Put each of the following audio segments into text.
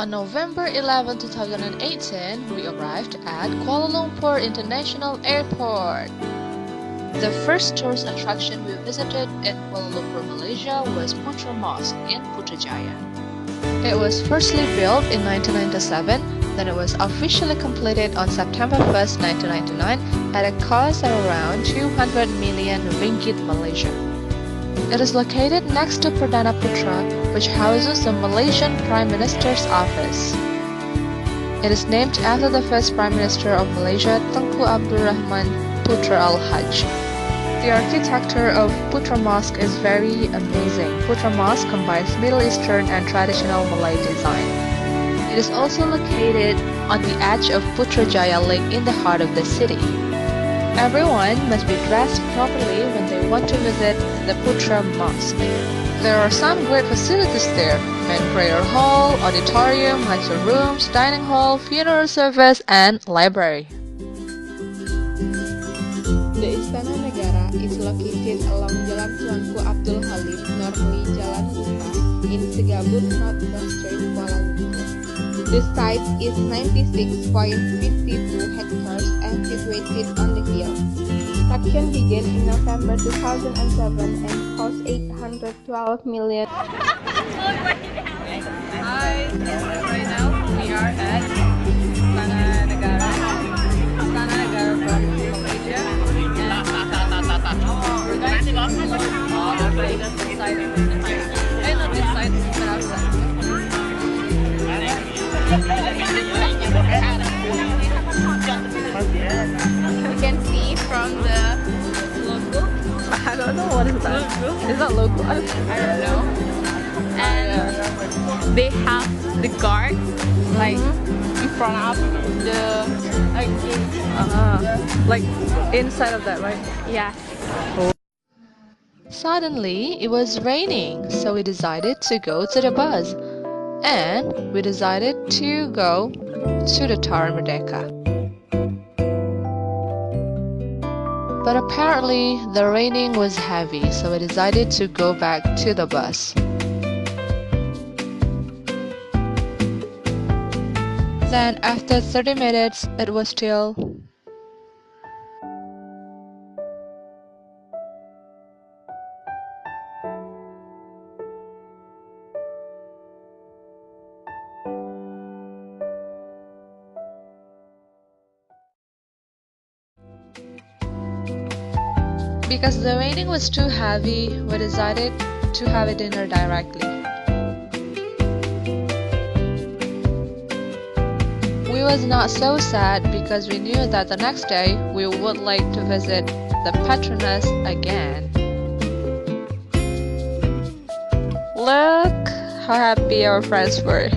On November 11, 2018, we arrived at Kuala Lumpur International Airport. The first tourist attraction we visited in Kuala Lumpur, Malaysia was Putra Mosque in Putrajaya. It was firstly built in 1997, then it was officially completed on September 1st, 1999 at a cost of around 200 million ringgit Malaysian. It is located next to Perdana Putra, which houses the Malaysian Prime Minister's office. It is named after the first Prime Minister of Malaysia, Tunku Abdul Rahman Putra Al-Hajj. The architecture of Putra Mosque is very amazing. Putra Mosque combines Middle Eastern and traditional Malay design. It is also located on the edge of Putrajaya Lake in the heart of the city. Everyone must be dressed properly when they want to visit the Putra Mosque. There are some great facilities there: main prayer hall, auditorium, lecture rooms, dining hall, funeral service, and library. The Istana Negara is located along Jalan Tuanku Abdul Halim, normally Jalan Buka, in Segabut, northwestern Kuala Lumpur. The site is 96.52 hectares and situated on the hill. Construction began in November 2007 and cost 812 million. Hi, right now we are at Istana Negara from Malaysia, and we're going to explore all the places inside and not inside, but outside. You can see from the logo. I don't know what is that. Logo. Is that logo? I don't know. And they have the guard like in front of the Like inside of that, right? yeah. Suddenly, it was raining, so we decided to go to the bus. And we decided to go to the Tower Merdeka. But apparently, the raining was heavy, so we decided to go back to the bus. Then, after 30 minutes, it was still because the raining was too heavy, we decided to have a dinner directly. We was not so sad because we knew that the next day we would like to visit the Petronas again. Look how happy our friends were.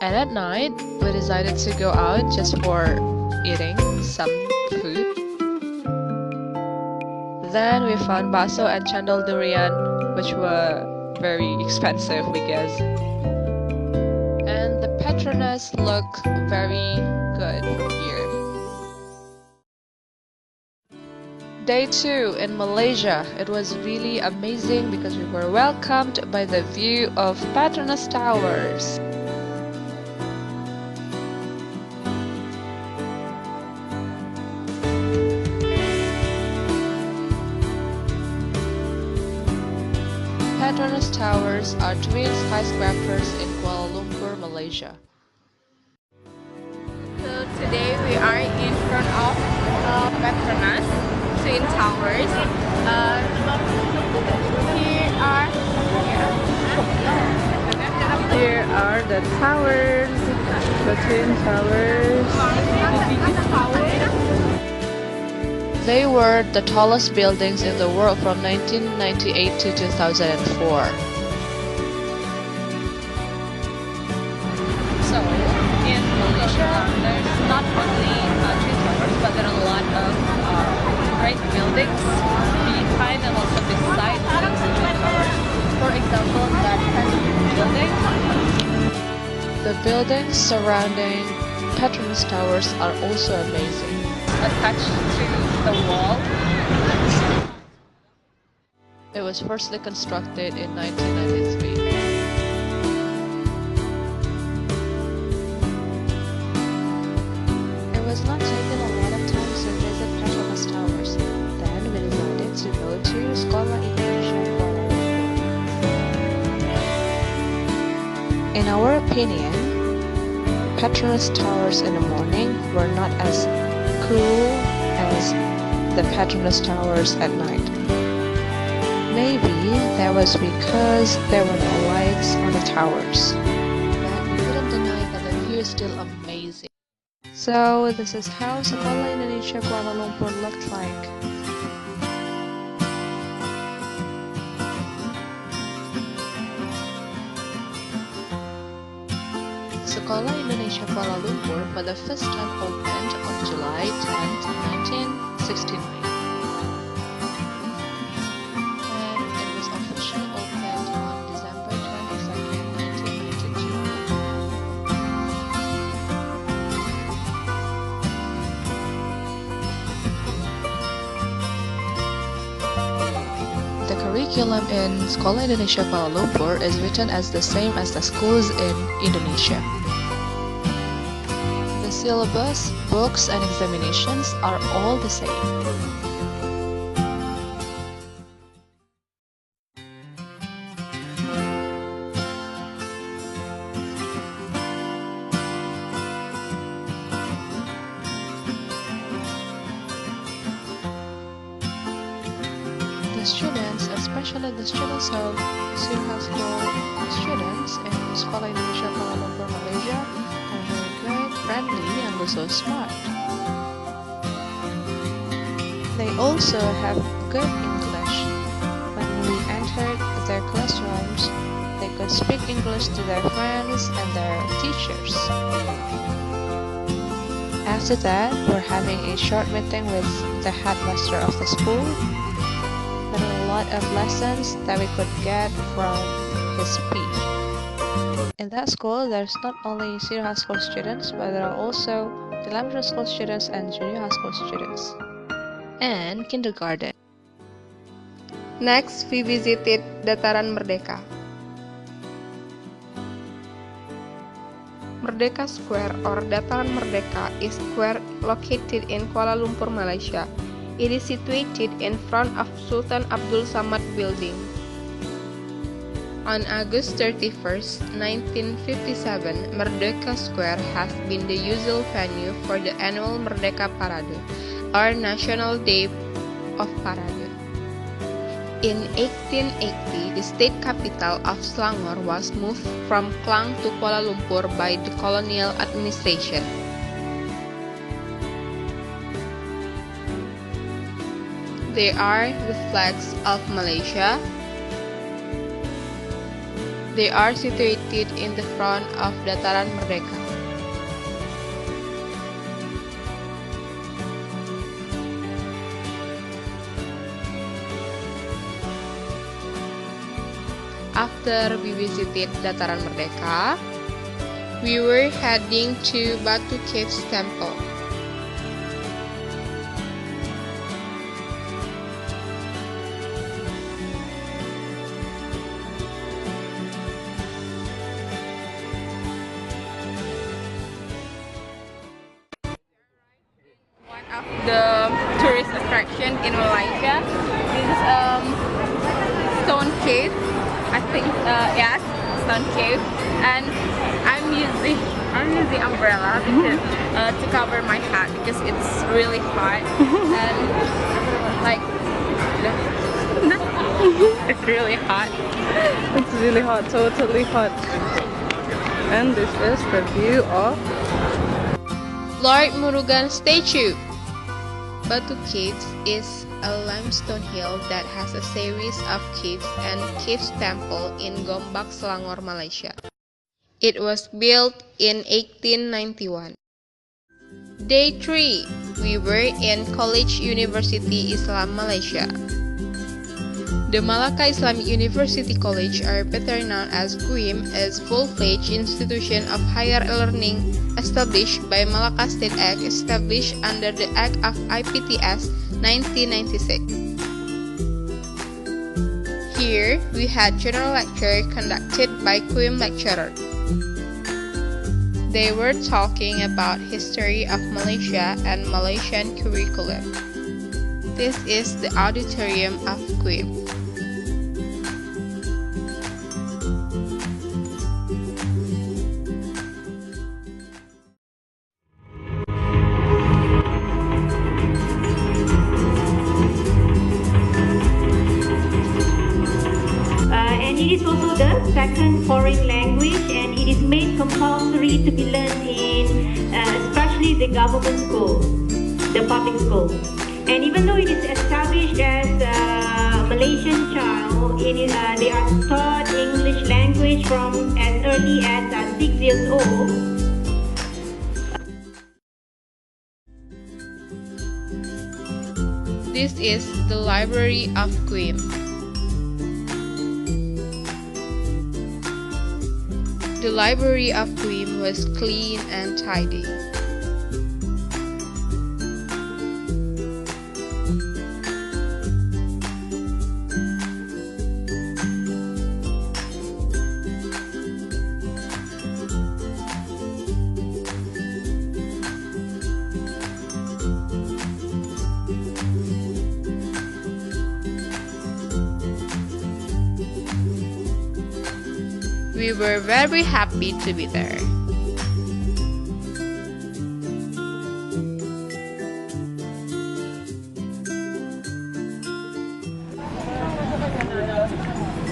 And at night, we decided to go out just for eating some food. Then we found bakso and cendol durian, which were very expensive, we guess. And the Petronas look very good here. Day 2 in Malaysia. It was really amazing because we were welcomed by the view of Petronas Towers. Petronas Towers are twin skyscrapers in Kuala Lumpur, Malaysia. So today we are in front of Petronas Twin Towers. Here are the towers, the twin towers. They were the tallest buildings in the world from 1998 to 2004. So, in Malaysia, there's not only twin towers, but there are a lot of great buildings behind and also beside the twin towers. For example, the building. The buildings surrounding Petronas Towers are also amazing. Attached to the wall. It was firstly constructed in 1993. It was not taking a lot of time to visit Petronas Towers. Then we decided to go to Sekolah Indonesia Kuala Lumpur. In our opinion, Petronas Towers in the morning were not as cool as the Petronas Towers at night. Maybe that was because there were no lights on the towers. But we couldn't deny that the view is still amazing. So this is how Sekolah Indonesia Kuala Lumpur looked like. Sekolah Indonesia Kuala Lumpur for the first time opened on July 10, 1969. And it was officially opened on December 22nd, 1992. The curriculum in Sekolah Indonesia Kuala Lumpur is written as the same as the schools in Indonesia. The syllabus, books, and examinations are all the same. The students, especially the students of senior school students in Sekolah Indonesia Kuala Lumpur, Malaysia, are very good, friendly, and also smart. They also have good English. When we entered their classrooms, they could speak English to their friends and their teachers. After that, we're having a short meeting with the headmaster of the school. There are a lot of lessons that we could get from his speech. In that school, there's not only senior high school students, but there are also elementary school students and junior high school students. And kindergarten. Next, we visited Dataran Merdeka. Merdeka Square or Dataran Merdeka is a square located in Kuala Lumpur, Malaysia. It is situated in front of Sultan Abdul Samad Building. On August 31st, 1957, Merdeka Square has been the usual venue for the annual Merdeka Parade, or National Day of Parade. In 1880, the state capital of Selangor was moved from Klang to Kuala Lumpur by the colonial administration. They are the flags of Malaysia. They are situated in the front of Dataran Merdeka. After we visited Dataran Merdeka, we were heading to Batu Caves Temple. Of the tourist attraction in Malaysia. This is Stone Cave. I think yes, Stone Cave. And I'm using umbrella because to cover my hat because it's really hot and like It's really hot. It's really hot, totally hot. And this is the view of Lord Murugan statue. Batu Caves is a limestone hill that has a series of caves and caves temple in Gombak, Selangor, Malaysia. It was built in 1891. Day 3. We were in College University Islam Malaysia. The Malacca Islamic University College, or better known as QIM, is a full-fledged institution of higher learning established by Malacca State Act, established under the Act of IPTS 1996. Here, we had general lecture conducted by QIM lecturer. They were talking about history of Malaysia and Malaysian curriculum. This is the auditorium of QIM. And it is also the second foreign language, and it is made compulsory to be learned in especially the government school, the public school. And even though it is established as a Malaysian child, they are taught English language from as early as 6 years old. This is the library of QIM. The library of QIM was clean and tidy. We were very happy to be there.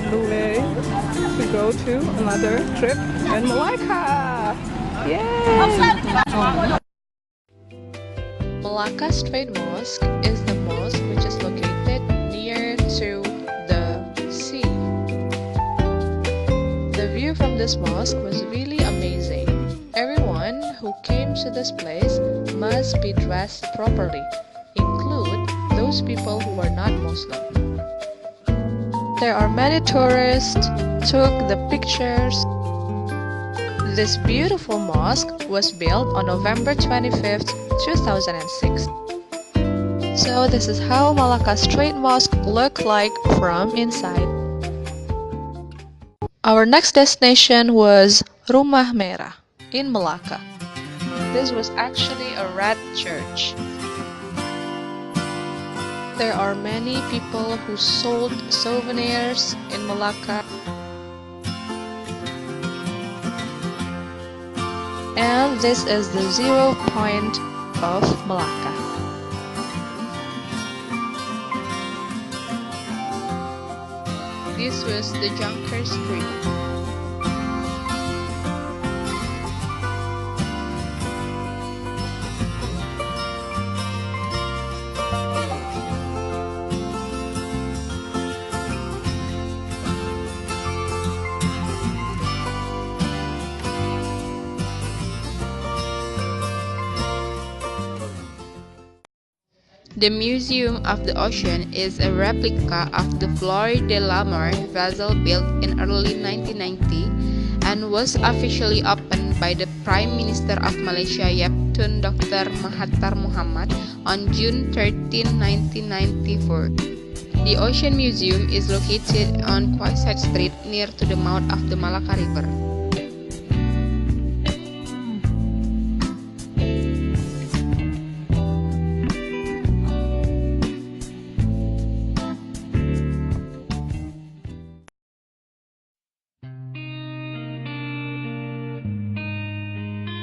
the way to go to another trip in Malacca. Yay! Malacca Strait Mosque is the mosque which is located near to the sea. The view from this mosque was really amazing. Everyone who came to this place must be dressed properly, include those people who are not Muslim. There are many tourists took the pictures. This beautiful mosque was built on November 25th, 2006. So this is how Malacca Strait Mosque looked like from inside. Our next destination was Rumah Merah in Malacca. This was actually a red church. There are many people who sold souvenirs in Malacca. And this is the 0 point of Malacca. This was the Junker Street. The Museum of the Ocean is a replica of the Flor de la Mar vessel built in early 1990 and was officially opened by the Prime Minister of Malaysia Yaptun Dr. Mahathir Mohamad on June 13, 1994. The Ocean Museum is located on Quayside Street near to the mouth of the Malacca River.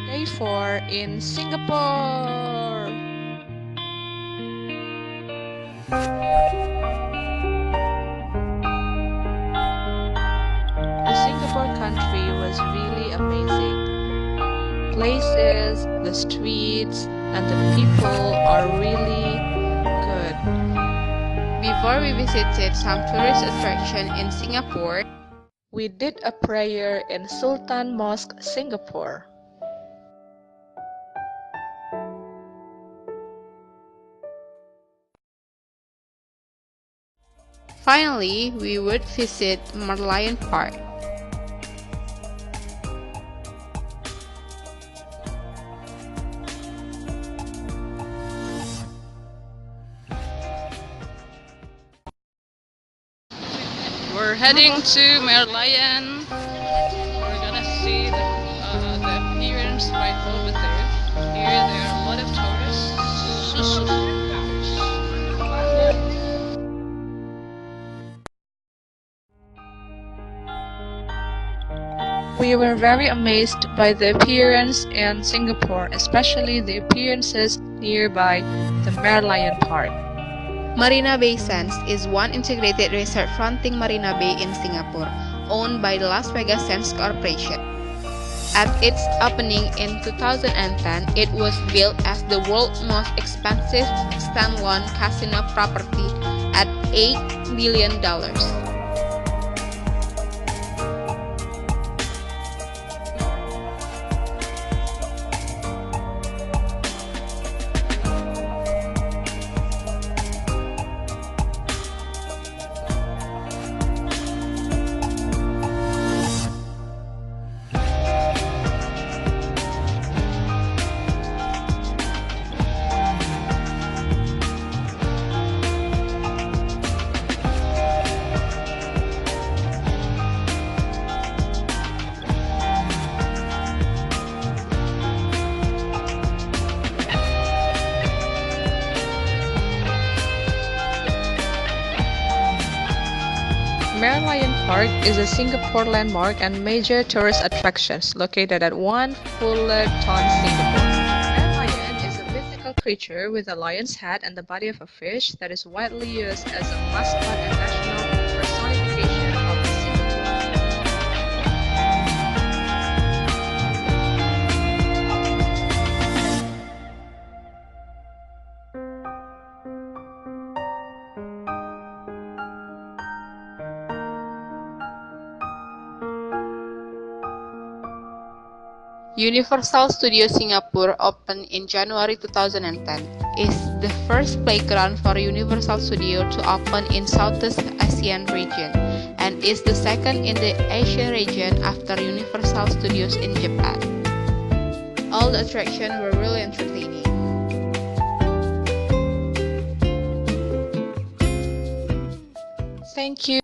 Day 4 in Singapore. places, the streets, and the people are really good. Before we visited some tourist attraction in Singapore, We did a prayer in Sultan Mosque, Singapore. finally we would visit Merlion Park. We're heading to Malaysia. We're gonna see the appearance right over there. Here there are a lot of tourists. We were very amazed by the appearance in Singapore, especially the appearances nearby the Merlion Park. Marina Bay Sands is one integrated resort fronting Marina Bay in Singapore, owned by the Las Vegas Sands Corporation. At its opening in 2010, it was built as the world's most expensive standalone casino property at $8 billion. Merlion Park is a Singapore landmark and major tourist attractions located at 1 Fullerton, Singapore. Merlion is a mythical creature with a lion's head and the body of a fish that is widely used as a mascot and national personification of Singapore. Universal Studios Singapore opened in January 2010. Is the first playground for Universal Studio to open in Southeast Asian region and is the second in the Asia region after Universal Studios in Japan. All the attractions were really entertaining. Thank you.